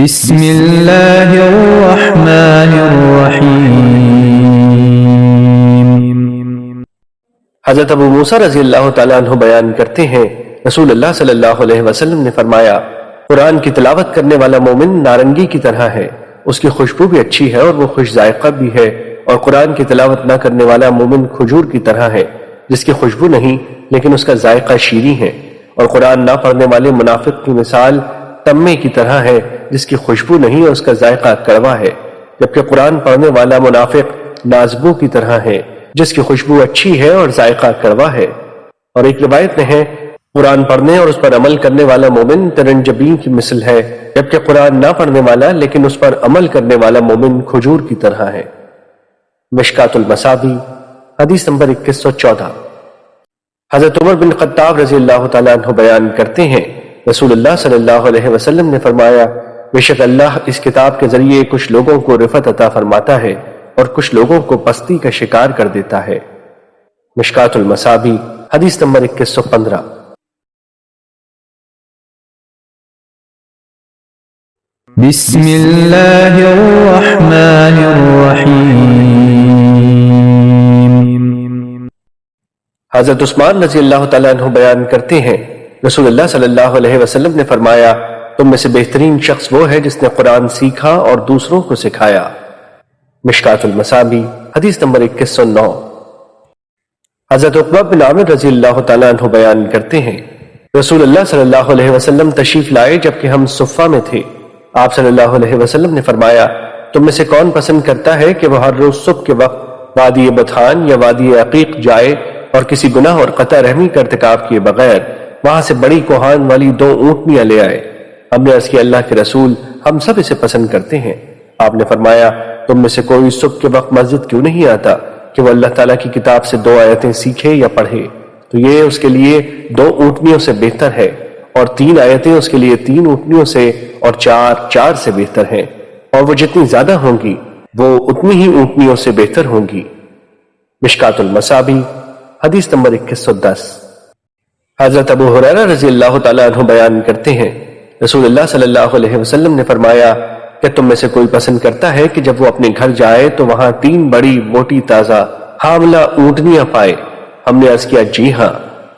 بسم اللہ الرحمن الرحیم۔ حضرت ابو موسیٰ رضی اللہ تعالیٰ عنہ بیان کرتے ہیں، رسول اللہ صلی اللہ علیہ وسلم نے فرمایا، قرآن کی تلاوت کرنے والا مومن نارنگی کی طرح ہے، اس کی خوشبو بھی اچھی ہے اور وہ خوش ذائقہ بھی ہے، اور قرآن کی تلاوت نہ کرنے والا مومن کھجور کی طرح ہے جس کی خوشبو نہیں لیکن اس کا ذائقہ شیریں ہے، اور قرآن نہ پڑھنے والے منافق کی مثال تمے کی طرح ہے جس کی خوشبو نہیں اور اس کا ذائقہ کڑوا ہے، جبکہ قرآن پڑھنے والا منافق نازبو کی طرح ہے جس کی خوشبو اچھی ہے اور ذائقہ کڑوا ہے۔ اور ایک روایت میں ہے، قرآن پڑھنے اور اس پر عمل کرنے والا مومن ترنجبین کی مثل ہے، جبکہ قرآن نہ پڑھنے والا لیکن اس پر عمل کرنے والا مومن کھجور کی طرح ہے۔ مشکات المصابیح حدیث نمبر 2114۔ حضرت عمر بن خطاب رضی اللہ تعالیٰ عنہ بیان کرتے ہیں، رسول اللہ صلی اللہ علیہ وسلم نے فرمایا، بے شک اللہ اس کتاب کے ذریعے کچھ لوگوں کو رفعت عطا فرماتا ہے اور کچھ لوگوں کو پستی کا شکار کر دیتا ہے۔ مشکات المصابیح حدیث نمبر 2115۔ بسم اللہ الرحمن الرحیم۔ حضرت عثمان رضی اللہ تعالیٰ عنہ بیان کرتے ہیں، رسول اللہ صلی اللہ علیہ وسلم نے فرمایا، تم میں سے بہترین شخص وہ ہے جس نے قرآن سیکھا اور دوسروں کو سکھایا۔ مشکات المصابیح حدیث نمبر 2109۔ حضرت عقبہ بن عامر رضی اللہ تعالیٰ عنہ بیان کرتے ہیں، رسول اللہ صلی اللہ علیہ وسلم تشریف لائے جبکہ ہم صفہ میں تھے۔ آپ صلی اللہ علیہ وسلم نے فرمایا، تم میں سے کون پسند کرتا ہے کہ وہ ہر روز صبح کے وقت وادی بطحان یا وادی عقیق جائے اور کسی گناہ اور قطع رحمی کا ارتکاب کیے بغیر وہاں سے بڑی کوہان والی 2 اونٹنیاں لے آئے؟ ہم نے عرض کیا، اللہ کے رسول، ہم سب اسے پسند کرتے ہیں۔ آپ نے فرمایا، تم میں سے کوئی صبح کے وقت مسجد کیوں نہیں آتا کہ وہ اللہ تعالیٰ کی کتاب سے 2 آیتیں سیکھے یا پڑھے؟ تو یہ اس کے لیے 2 اونٹنیوں سے بہتر ہے، اور 3 آیتیں اس کے لیے 3 اونٹنیوں سے اور 4 سے بہتر ہیں، اور وہ جتنی زیادہ ہوں گی وہ اتنی ہی اونٹنیوں سے بہتر ہوں گی۔ مشکات المصابیح حدیث نمبر 2110۔ حضرت ابو ہریرہ رضی اللہ تعالیٰ عنہ بیان کرتے ہیں، رسول اللہ صلی اللہ علیہ وسلم نے فرمایا کہ تم میں سے کوئی پسند کرتا ہے کہ جب وہ اپنے گھر جائے تو وہاں 3 بڑی موٹی تازہ حاملہ اونٹنیاں پائے؟ ہم نے عرض کیا، جی ہاں۔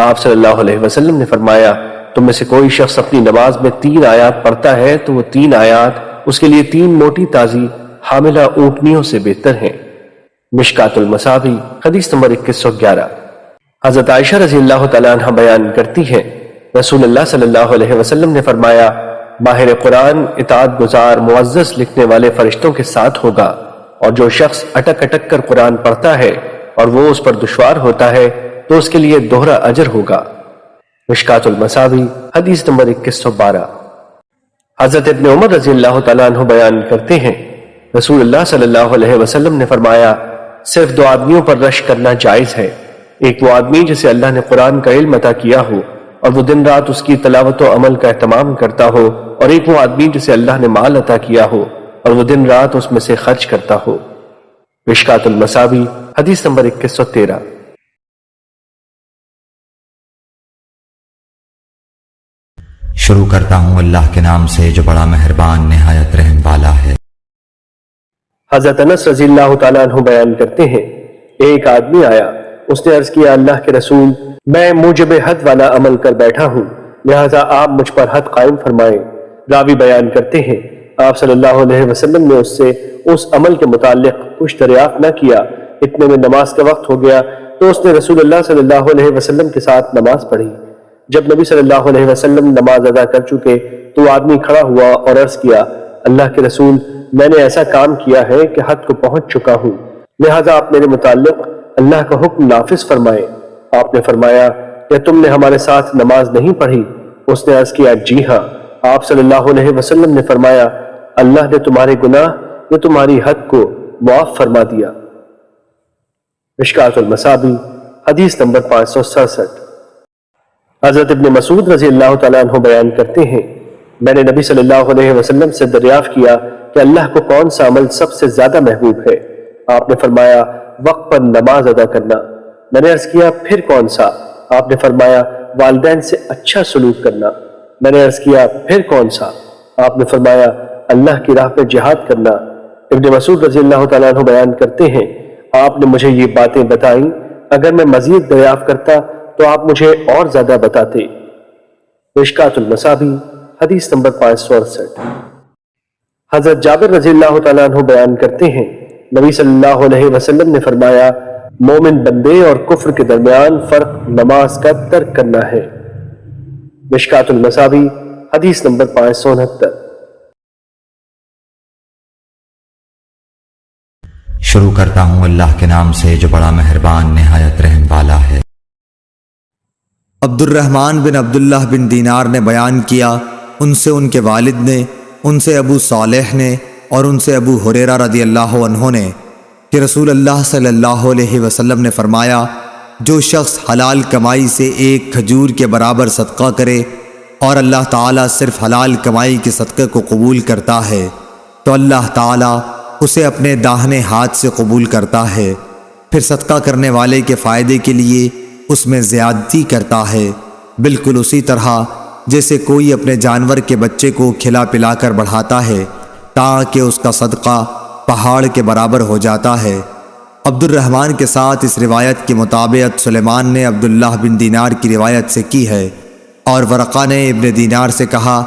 آپ صلی اللہ علیہ وسلم نے فرمایا، تم میں سے کوئی شخص اپنی نماز میں 3 آیات پڑھتا ہے تو وہ 3 آیات اس کے لیے 3 موٹی تازی حاملہ اونٹنیوں سے بہتر ہیں۔ مشکات المصابیح حدیث نمبر 2111۔ حضرت عائشہ رضی اللہ تعالیٰ عنہ بیان کرتی ہیں، رسول اللہ صلی اللہ علیہ وسلم نے فرمایا، ماہر قرآن اطاعت گزار معزز لکھنے والے فرشتوں کے ساتھ ہوگا، اور جو شخص اٹک اٹک کر قرآن پڑھتا ہے اور وہ اس پر دشوار ہوتا ہے تو اس کے لیے دوہرا اجر ہوگا۔ مشکات المصابیح حدیث نمبر 2112۔ حضرت ابن عمر رضی اللہ تعالیٰ عنہ بیان کرتے ہیں، رسول اللہ صلی اللہ علیہ وسلم نے فرمایا، صرف 2 آدمیوں پر رشک کرنا جائز ہے، ایک وہ آدمی جسے اللہ نے قرآن کا علم عطا کیا ہو اور وہ دن رات اس کی تلاوت و عمل کا اہتمام کرتا ہو، اور ایک وہ آدمی جسے اللہ نے مال عطا کیا ہو اور وہ دن رات اس میں سے خرچ کرتا ہو۔ مشکات المصابیح حدیث نمبر 2113۔ شروع کرتا ہوں اللہ کے نام سے جو بڑا مہربان نہایت رحم والا ہے۔ حضرت انس رضی اللہ تعالیٰ عنہ بیان کرتے ہیں، ایک آدمی آیا، اس نے عرض کیا، اللہ کے رسول، میں موجب حد والا عمل کر بیٹھا ہوں، لہذا آپ مجھ پر حد قائم فرمائیں۔ راوی بیان کرتے ہیں، آپ صلی اللہ علیہ وسلم نے اس سے اس عمل کے متعلق کچھ دریافت نہ کیا، اتنے میں نماز کا وقت ہو گیا تو اس نے رسول اللہ صلی اللہ علیہ وسلم کے ساتھ نماز پڑھی۔ جب نبی صلی اللہ علیہ وسلم نماز ادا کر چکے تو آدمی کھڑا ہوا اور عرض کیا، اللہ کے رسول، میں نے ایسا کام کیا ہے کہ حد کو پہنچ چکا ہوں، لہذا آپ میرے متعلق اللہ کا حکم نافذ فرمائے۔ آپ نے فرمایا، کیا تم نے ہمارے ساتھ نماز نہیں پڑھی؟ اس نے عرض کیا، جی ہاں۔ آپ صلی اللہ علیہ وسلم نے فرمایا، اللہ نے تمہارے گناہ یا تمہاری حد کو معاف فرما دیا۔ مشکات المصابیح حدیث نمبر 567۔ حضرت ابن مسعود رضی اللہ تعالیٰ عنہ بیان کرتے ہیں، میں نے نبی صلی اللہ علیہ وسلم سے دریافت کیا کہ اللہ کو کون سا عمل سب سے زیادہ محبوب ہے؟ آپ نے فرمایا، وقت پر نماز ادا کرنا۔ میں نے عرض کیا، پھر کون سا؟ آپ نے فرمایا، والدین سے اچھا سلوک کرنا۔ میں نے عرض کیا، پھر کون سا؟ آپ نے فرمایا، اللہ کی راہ میں جہاد کرنا۔ ابن مسعود رضی اللہ تعالیٰ عنہ بیان کرتے ہیں، آپ نے مجھے یہ باتیں بتائیں، اگر میں مزید دریافت کرتا تو آپ مجھے اور زیادہ بتاتے۔ مشکات المصابیح حدیث نمبر 568۔ حضرت جابر رضی اللہ تعالیٰ عنہ بیان کرتے ہیں، نبی صلی اللہ علیہ وسلم نے فرمایا، مومن بندے اور کفر کے درمیان فرق نماز کا ترک کرنا ہے۔ مشکات المصابیح حدیث نمبر 569۔ شروع کرتا ہوں اللہ کے نام سے جو بڑا مہربان نہایت رحم والا ہے۔ عبد الرحمن بن عبداللہ بن دینار نے بیان کیا، ان سے ان کے والد نے، ان سے ابو صالح نے اور ان سے ابو ہریرہ رضی اللہ عنہ نے کہ رسول اللہ صلی اللہ علیہ وسلم نے فرمایا، جو شخص حلال کمائی سے ایک کھجور کے برابر صدقہ کرے اور اللہ تعالیٰ صرف حلال کمائی کے صدقے کو قبول کرتا ہے تو اللہ تعالیٰ اسے اپنے داہنے ہاتھ سے قبول کرتا ہے، پھر صدقہ کرنے والے کے فائدے کے لیے اس میں زیادتی کرتا ہے، بالکل اسی طرح جیسے کوئی اپنے جانور کے بچے کو کھلا پلا کر بڑھاتا ہے تاکہ اس کا صدقہ پہاڑ کے برابر ہو جاتا ہے۔ عبد الرحمن کے ساتھ اس روایت کی مطابقت سلیمان نے عبداللہ بن دینار کی روایت سے کی ہے، اور ورقہ نے ابن دینار سے کہا،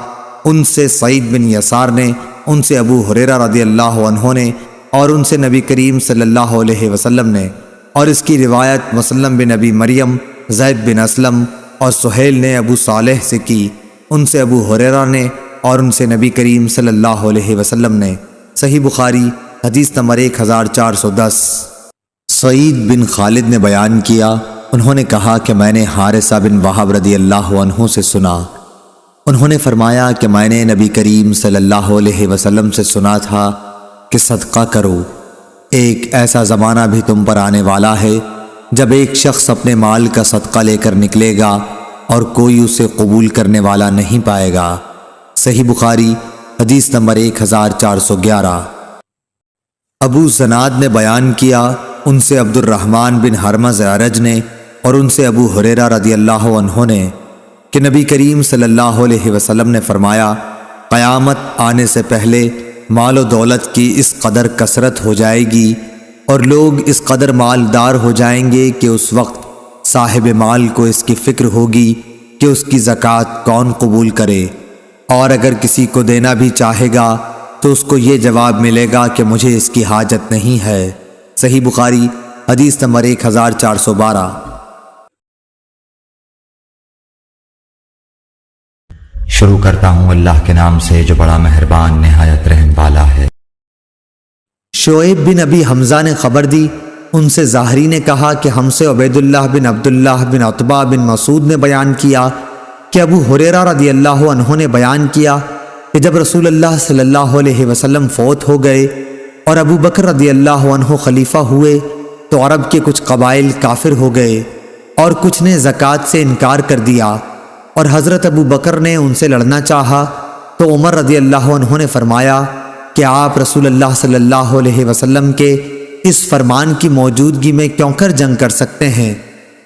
ان سے سعید بن یسار نے، ان سے ابو ہریرہ رضی اللہ عنہ نے اور ان سے نبی کریم صلی اللہ علیہ وسلم نے، اور اس کی روایت مسلم بن ابی مریم، زید بن اسلم اور سہیل نے ابو صالح سے کی، ان سے ابو ہریرہ نے اور ان سے نبی کریم صلی اللہ علیہ وسلم نے۔ صحیح بخاری حدیث نمبر 1410۔ سعید بن خالد نے بیان کیا، انہوں نے کہا کہ میں نے حارثہ بن وہب رضی اللہ عنہ سے سنا، انہوں نے فرمایا کہ میں نے نبی کریم صلی اللہ علیہ وسلم سے سنا تھا کہ صدقہ کرو، ایک ایسا زمانہ بھی تم پر آنے والا ہے جب ایک شخص اپنے مال کا صدقہ لے کر نکلے گا اور کوئی اسے قبول کرنے والا نہیں پائے گا۔ صحیح بخاری حدیث نمبر 1411۔ ابو زناد نے بیان کیا، ان سے عبد الرحمن بن حرمز اعرج نے اور ان سے ابو ہریرہ رضی اللہ عنہ نے کہ نبی کریم صلی اللہ علیہ وسلم نے فرمایا، قیامت آنے سے پہلے مال و دولت کی اس قدر کثرت ہو جائے گی اور لوگ اس قدر مالدار ہو جائیں گے کہ اس وقت صاحب مال کو اس کی فکر ہوگی کہ اس کی زکوٰۃ کون قبول کرے، اور اگر کسی کو دینا بھی چاہے گا تو اس کو یہ جواب ملے گا کہ مجھے اس کی حاجت نہیں ہے۔ صحیح بخاری حدیث نمبر 1412۔ شروع کرتا ہوں اللہ کے نام سے جو بڑا مہربان نہایت رحم والا ہے۔ شعیب بن ابی حمزہ نے خبر دی، ان سے ظاہری نے کہا کہ ہم سے عبید اللہ بن عبداللہ بن عتبہ بن مسعود نے بیان کیا کہ ابو ہریرہ رضی اللہ عنہ نے بیان کیا کہ جب رسول اللہ صلی اللہ علیہ وسلم فوت ہو گئے اور ابو بکر رضی اللہ عنہ خلیفہ ہوئے تو عرب کے کچھ قبائل کافر ہو گئے اور کچھ نے زکوٰۃ سے انکار کر دیا، اور حضرت ابو بکر نے ان سے لڑنا چاہا تو عمر رضی اللہ عنہ نے فرمایا کہ آپ رسول اللہ صلی اللہ علیہ وسلم کے اس فرمان کی موجودگی میں کیوں کر جنگ کر سکتے ہیں؟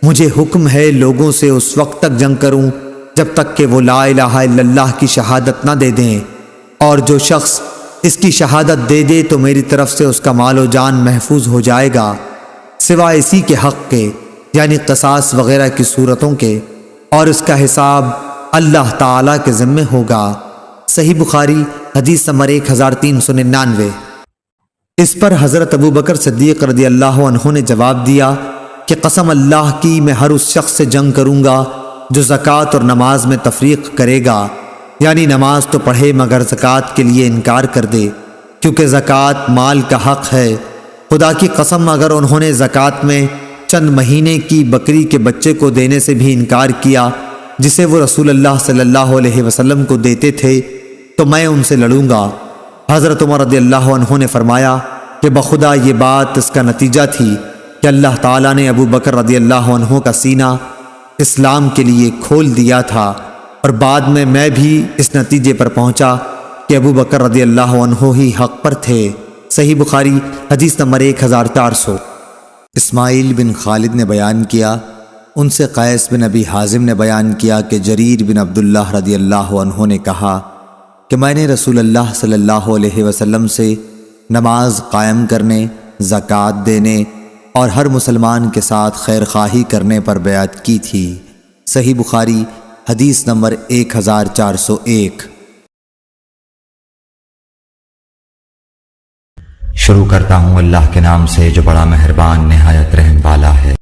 مجھے حکم ہے لوگوں سے اس وقت تک جنگ کروں جب تک کہ وہ لا الہ الا اللہ کی شہادت نہ دے دیں، اور جو شخص اس کی شہادت دے دے تو میری طرف سے اس کا مال و جان محفوظ ہو جائے گا، سوائے اسی کے حق کے، یعنی قصاص وغیرہ کی صورتوں کے، اور اس کا حساب اللہ تعالیٰ کے ذمہ ہوگا۔ صحیح بخاری حدیث نمبر 1399۔ اس پر حضرت ابو بکر صدیق رضی اللہ عنہ نے جواب دیا کہ قسم اللہ کی میں ہر اس شخص سے جنگ کروں گا جو زکوٰۃ اور نماز میں تفریق کرے گا، یعنی نماز تو پڑھے مگر زکوٰۃ کے لیے انکار کر دے، کیونکہ زکوٰۃ مال کا حق ہے۔ خدا کی قسم اگر انہوں نے زکوٰۃ میں چند مہینے کی بکری کے بچے کو دینے سے بھی انکار کیا جسے وہ رسول اللہ صلی اللہ علیہ وسلم کو دیتے تھے تو میں ان سے لڑوں گا۔ حضرت عمر رضی اللہ عنہ نے فرمایا کہ بخدا یہ بات اس کا نتیجہ تھی کہ اللہ تعالیٰ نے ابو بکر رضی اللہ عنہ کا سینہ اسلام کے لیے کھول دیا تھا، اور بعد میں بھی اس نتیجے پر پہنچا کہ ابو بکر رضی اللہ عنہ ہی حق پر تھے۔ صحیح بخاری حدیث نمبر 1400۔ اسماعیل بن خالد نے بیان کیا، ان سے قیس بن ابی حازم نے بیان کیا کہ جریر بن عبداللہ رضی اللہ عنہ نے کہا کہ میں نے رسول اللہ صلی اللہ علیہ وسلم سے نماز قائم کرنے، زکوٰۃ دینے اور ہر مسلمان کے ساتھ خیر خواہی کرنے پر بیعت کی تھی۔ صحیح بخاری حدیث نمبر 1401۔ شروع کرتا ہوں اللہ کے نام سے جو بڑا مہربان نہایت رحم والا ہے۔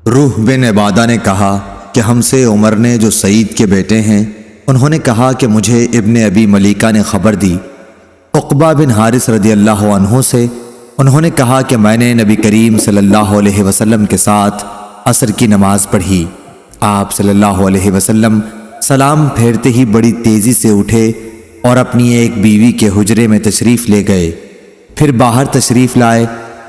روح بن عبادہ نے کہا کہ ہم سے عمر نے جو سعید کے بیٹے ہیں، انہوں نے کہا کہ مجھے ابن ابی ملیکہ نے خبر دی عقبہ بن حارث رضی اللہ عنہ سے، انہوں نے کہا کہ میں نے نبی کریم صلی اللہ علیہ وسلم کے ساتھ عصر کی نماز پڑھی۔ آپ صلی اللہ علیہ وسلم سلام پھیرتے ہی بڑی تیزی سے اٹھے اور اپنی ایک بیوی کے حجرے میں تشریف لے گئے، پھر باہر تشریف لائے۔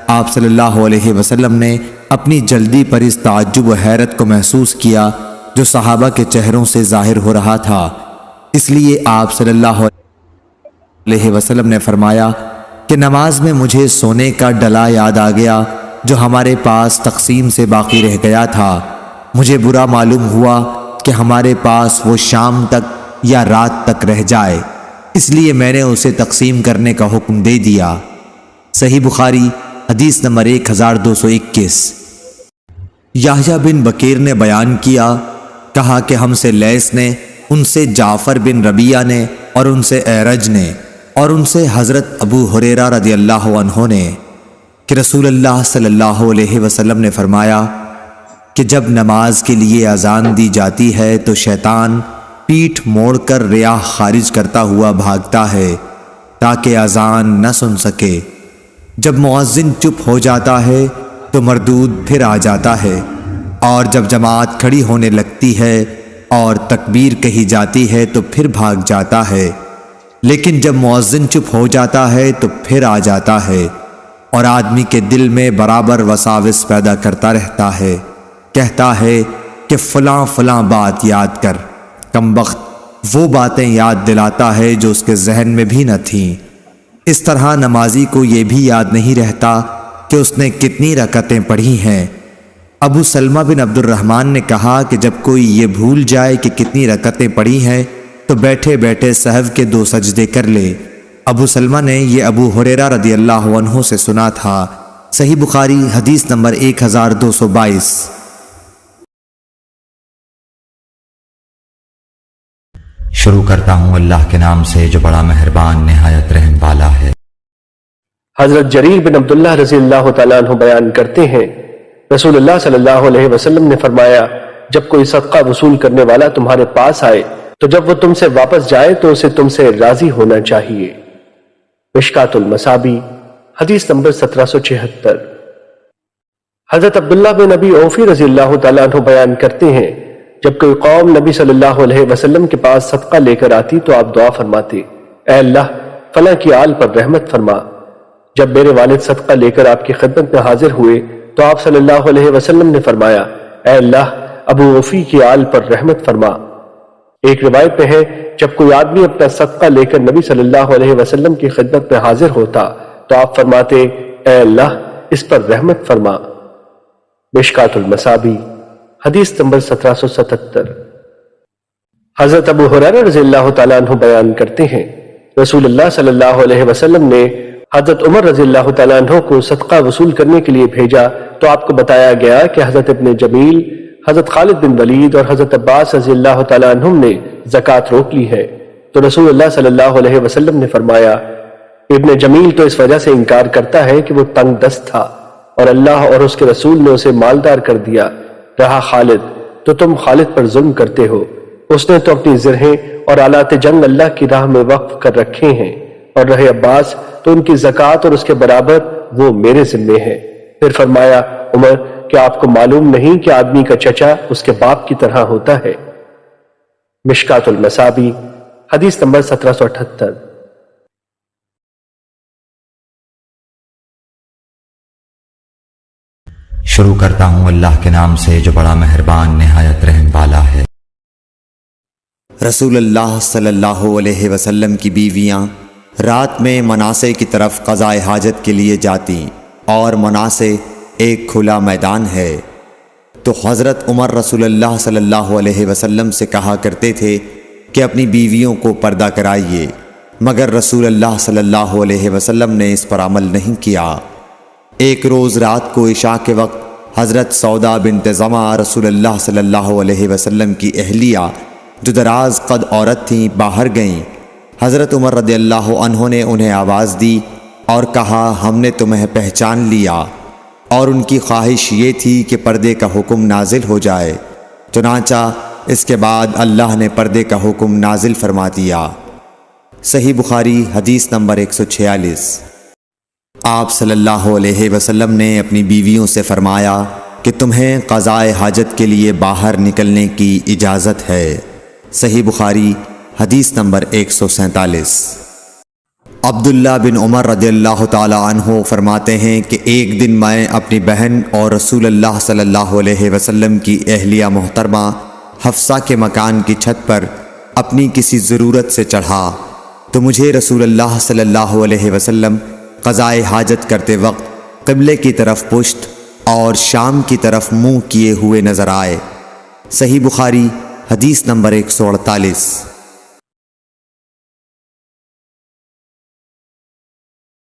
آپ صلی اللہ علیہ وسلم نے اپنی جلدی پر اس تعجب و حیرت کو محسوس کیا جو صحابہ کے چہروں سے ظاہر ہو رہا تھا، اس لیے آپ صلی اللہ علیہ وسلم نے فرمایا کہ نماز میں مجھے سونے کا ڈلا یاد آ گیا جو ہمارے پاس تقسیم سے باقی رہ گیا تھا۔ مجھے برا معلوم ہوا کہ ہمارے پاس وہ شام تک یا رات تک رہ جائے، اس لیے میں نے اسے تقسیم کرنے کا حکم دے دیا۔ صحیح بخاری حدیث نمبر 1221۔ یحییٰ بن بکیر نے بیان کیا، کہا کہ ہم سے لیث نے، ان سے جعفر بن ربیعہ نے، اور ان سے اعرج نے، اور ان سے حضرت ابو ہریرہ رضی اللہ عنہ نے کہ رسول اللہ صلی اللہ علیہ وسلم نے فرمایا کہ جب نماز کے لیے اذان دی جاتی ہے تو شیطان پیٹھ موڑ کر ریاح خارج کرتا ہوا بھاگتا ہے تاکہ اذان نہ سن سکے۔ جب مؤذن چپ ہو جاتا ہے تو مردود پھر آ جاتا ہے، اور جب جماعت کھڑی ہونے لگتی ہے اور تکبیر کہی جاتی ہے تو پھر بھاگ جاتا ہے، لیکن جب مؤذن چپ ہو جاتا ہے تو پھر آ جاتا ہے، اور آدمی کے دل میں برابر وساوس پیدا کرتا رہتا ہے، کہتا ہے کہ فلاں فلاں بات یاد کر۔ کمبخت وہ باتیں یاد دلاتا ہے جو اس کے ذہن میں بھی نہ تھیں۔ اس طرح نمازی کو یہ بھی یاد نہیں رہتا کہ اس نے کتنی رکعتیں پڑھی ہیں۔ ابو سلمہ بن عبد الرحمن نے کہا کہ جب کوئی یہ بھول جائے کہ کتنی رکعتیں پڑھی ہیں تو بیٹھے بیٹھے سہو کے 2 سجدے کر لے۔ ابو سلمہ نے یہ ابو ہریرہ رضی اللہ عنہ سے سنا تھا۔ صحیح بخاری حدیث نمبر 1222۔ شروع کرتا ہوں اللہ کے نام سے جو بڑا مہربان نہایت رحم والا ہے۔ حضرت جریر بن عبداللہ رضی اللہ تعالیٰ عنہ بیان کرتے ہیں، رسول اللہ صلی اللہ علیہ وسلم نے فرمایا، جب کوئی صدقہ وصول کرنے والا تمہارے پاس آئے تو جب وہ تم سے واپس جائے تو اسے تم سے راضی ہونا چاہیے۔ مشکات المصابی حدیث نمبر 1776۔ حضرت عبداللہ بن ابی اوفی رضی اللہ تعالیٰ عنہ بیان کرتے ہیں، جب کوئی قوم نبی صلی اللہ علیہ وسلم کے پاس صدقہ لے کر آتی تو آپ دعا فرماتے، اے اللہ فلاں کی آل پر رحمت فرما۔ جب میرے والد صدقہ لے کر آپ کی خدمت میں حاضر ہوئے تو آپ صلی اللہ علیہ وسلم نے فرمایا، اے اللہ ابو اوفی کی آل پر رحمت فرما۔ ایک روایت میں ہے، جب کوئی آدمی اپنا صدقہ لے کر نبی صلی اللہ علیہ وسلم کی خدمت میں حاضر ہوتا تو آپ فرماتے، اے اللہ اس پر رحمت فرما۔ مشکات المصابی حدیث نمبر 1777۔ حضرت ابو ہریرہ رضی اللہ تعالیٰ عنہ بیان کرتے ہیں، رسول اللہ صلی اللہ علیہ وسلم نے حضرت عمر رضی اللہ تعالیٰ عنہ کو صدقہ وصول کرنے کے لیے بھیجا تو آپ کو بتایا گیا کہ حضرت ابن جمیل، حضرت خالد بن ولید اور حضرت عباس رضی اللہ تعالیٰ عنہم نے زکوٰۃ روک لی ہے۔ تو رسول اللہ صلی اللہ علیہ وسلم نے فرمایا، ابن جمیل تو اس وجہ سے انکار کرتا ہے کہ وہ تنگ دست تھا اور اللہ اور اس کے رسول نے اسے مالدار کر دیا، رہا خالد تو تم خالد پر ظلم کرتے ہو، اس نے تو اپنی زرہیں اور آلات جنگ اللہ کی راہ میں وقف کر رکھے ہیں، اور رہے عباس تو ان کی زکوٰۃ اور اس کے برابر وہ میرے ذمے ہے۔ پھر فرمایا، عمر کیا آپ کو معلوم نہیں کہ آدمی کا چچا اس کے باپ کی طرح ہوتا ہے؟ مشکات المصابی حدیث نمبر 1778۔ شروع کرتا ہوں اللہ کے نام سے جو بڑا مہربان نہایت رحم والا ہے۔ رسول اللہ صلی اللہ علیہ وسلم کی بیویاں رات میں مناسے کی طرف قضاء حاجت کے لیے جاتی، اور مناسے ایک کھلا میدان ہے، تو حضرت عمر رسول اللہ صلی اللہ علیہ وسلم سے کہا کرتے تھے کہ اپنی بیویوں کو پردہ کرائیے، مگر رسول اللہ صلی اللہ علیہ وسلم نے اس پر عمل نہیں کیا۔ ایک روز رات کو عشاء کے وقت حضرت سودا بنت زمع رسول اللہ صلی اللہ علیہ وسلم کی اہلیہ جو دراز قد عورت تھیں باہر گئیں۔ حضرت عمر رضی اللہ عنہ نے انہیں آواز دی اور کہا ہم نے تمہیں پہچان لیا، اور ان کی خواہش یہ تھی کہ پردے کا حکم نازل ہو جائے، چنانچہ اس کے بعد اللہ نے پردے کا حکم نازل فرما دیا۔ صحیح بخاری حدیث نمبر 146۔ آپ صلی اللہ علیہ وسلم نے اپنی بیویوں سے فرمایا کہ تمہیں قضاء حاجت کے لیے باہر نکلنے کی اجازت ہے۔ صحیح بخاری حدیث نمبر 147۔ عبداللہ بن عمر رضی اللہ تعالی عنہ فرماتے ہیں کہ ایک دن میں اپنی بہن اور رسول اللہ صلی اللہ علیہ وسلم کی اہلیہ محترمہ حفصہ کے مکان کی چھت پر اپنی کسی ضرورت سے چڑھا تو مجھے رسول اللہ صلی اللہ علیہ وسلم قضاء حاجت کرتے وقت قبلے کی طرف پشت اور شام کی طرف منہ کیے ہوئے نظر آئے۔ صحیح بخاری حدیث نمبر 148۔